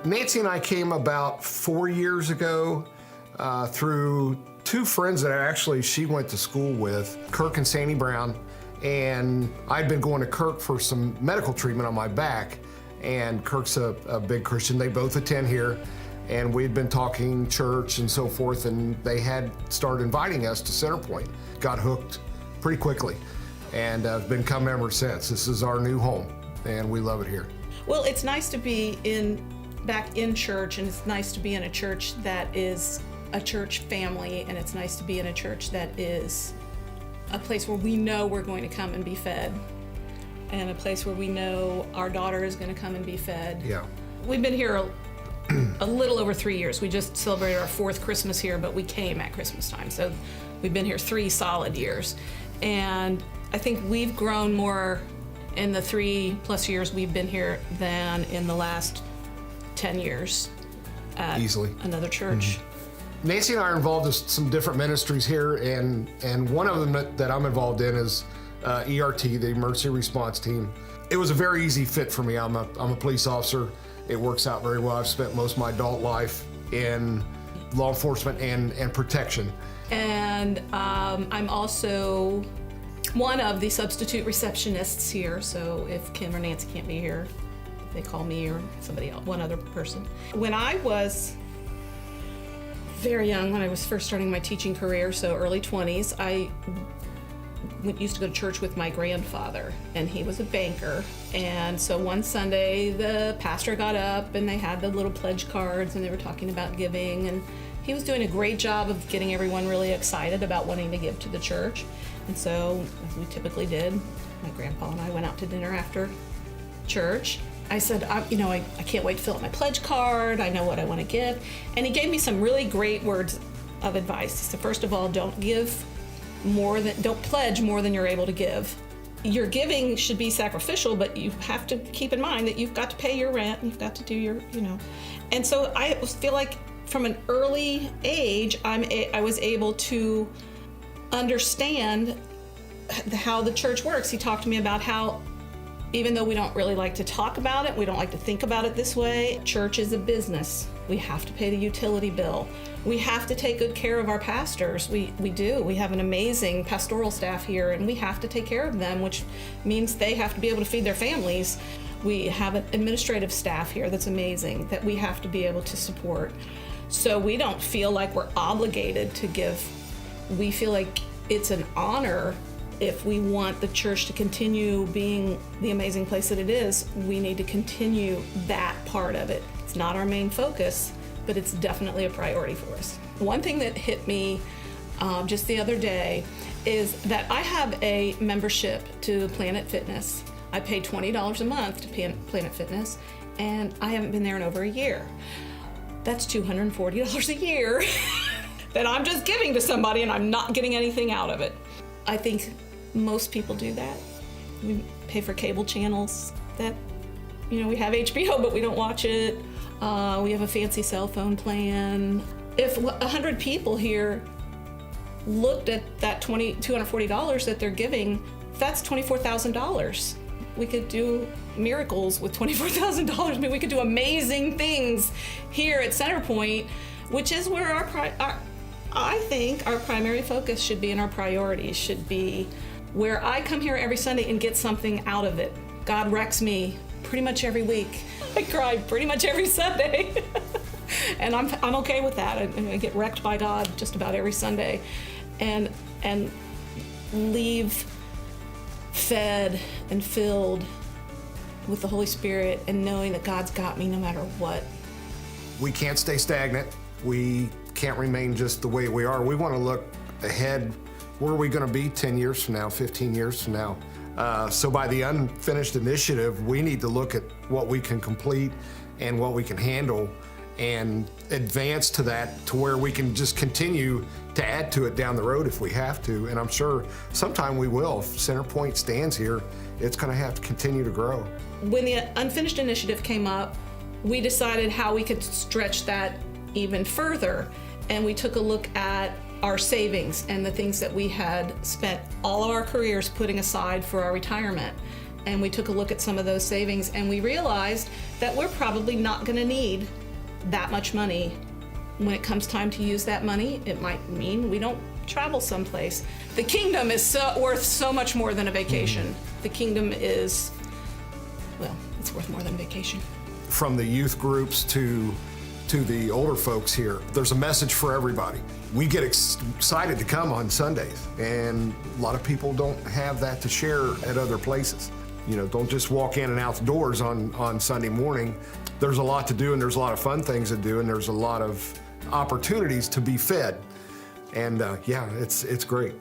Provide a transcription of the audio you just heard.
Nancy and I came about 4 years ago through two friends that she went to school with, Kirk and Sandy Brown. And I'd been going to Kirk for some medical treatment on my back. And Kirk's a big Christian. They both attend here. And we'd been talking church and so forth, and they had started inviting us to Center Pointe. Got hooked pretty quickly, and I've been coming ever since. This is our new home, and we love it here. Well, it's nice to be back in church, and it's nice to be in a church that is a church family, and it's nice to be in a church that is a place where we know we're going to come and be fed, and a place where we know our daughter is going to come and be fed. Yeah. We've been here a little over 3 years. We just celebrated our 4th Christmas here, but we came at Christmas time. So we've been here 3 solid years. And I think we've grown more in the 3+ years we've been here than in the last 10 years at Easily. Another church. Mm-hmm. Nancy and I are involved in some different ministries here, and one of them that I'm involved in is ERT, the Emergency Response Team. It was a very easy fit for me. I'm a police officer. It works out very well. I've spent most of my adult life in law enforcement and protection. And I'm also one of the substitute receptionists here. So if Kim or Nancy can't be here, they call me or somebody else, one other person. When I was very young, when I was first starting my teaching career, so early 20s, I used to go to church with my grandfather, and he was a banker. And so one Sunday the pastor got up and they had the little pledge cards and they were talking about giving, and he was doing a great job of getting everyone really excited about wanting to give to the church. And so, as we typically did, my grandpa and I went out to dinner after church. I said, I can't wait to fill out my pledge card. I know what I want to give. And he gave me some really great words of advice. He said, first of all, don't pledge more than you're able to give. Your giving should be sacrificial, but you have to keep in mind that you've got to pay your rent, you've got to do your, And so I feel like from an early age, I was able to understand how the church works. He talked to me about how, even though we don't really like to talk about it, we don't like to think about it this way, church is a business. We have to pay the utility bill. We have to take good care of our pastors. We do. We have an amazing pastoral staff here, and we have to take care of them, which means they have to be able to feed their families. We have an administrative staff here that's amazing that we have to be able to support. So we don't feel like we're obligated to give. We feel like it's an honor. If we want the church to continue being the amazing place that it is, we need to continue that part of it. It's not our main focus, but it's definitely a priority for us. One thing that hit me just the other day is that I have a membership to Planet Fitness. I pay $20 a month to Planet Fitness, and I haven't been there in over a year. That's $240 a year that I'm just giving to somebody, and I'm not getting anything out of it. I think most people do that. We pay for cable channels that, we have HBO, but we don't watch it. We have a fancy cell phone plan. If 100 people here looked at that $240 that they're giving, that's $24,000. We could do miracles with $24,000. I mean, we could do amazing things here at Center Pointe, which is where I think our primary focus should be, and our priorities should be, where I come here every Sunday and get something out of it. God wrecks me pretty much every week. I cry pretty much every Sunday. And I'm okay with that. I get wrecked by God just about every Sunday, and leave fed and filled with the Holy Spirit, and knowing that God's got me no matter what. We can't stay stagnant. We can't remain just the way we are. We want to look ahead. Where are we going to be 10 years from now, 15 years from now? So by the unfinished initiative, we need to look at what we can complete and what we can handle, and advance to that, to where we can just continue to add to it down the road if we have to. And I'm sure sometime we will. If Center Pointe stands here, it's going to have to continue to grow. When the unfinished initiative came up, we decided how we could stretch that even further. And we took a look at our savings and the things that we had spent all of our careers putting aside for our retirement. and we took a look at some of those savings, and we realized that we're probably not going to need that much money. When it comes time to use that money, it might mean we don't travel someplace. The kingdom is worth so much more than a vacation. The kingdom is, well, it's worth more than a vacation. From the youth groups to the older folks here, there's a message for everybody. We get excited to come on Sundays, and a lot of people don't have that to share at other places. You know, don't just walk in and out the doors on Sunday morning. There's a lot to do, and there's a lot of fun things to do, and there's a lot of opportunities to be fed. And yeah, it's great.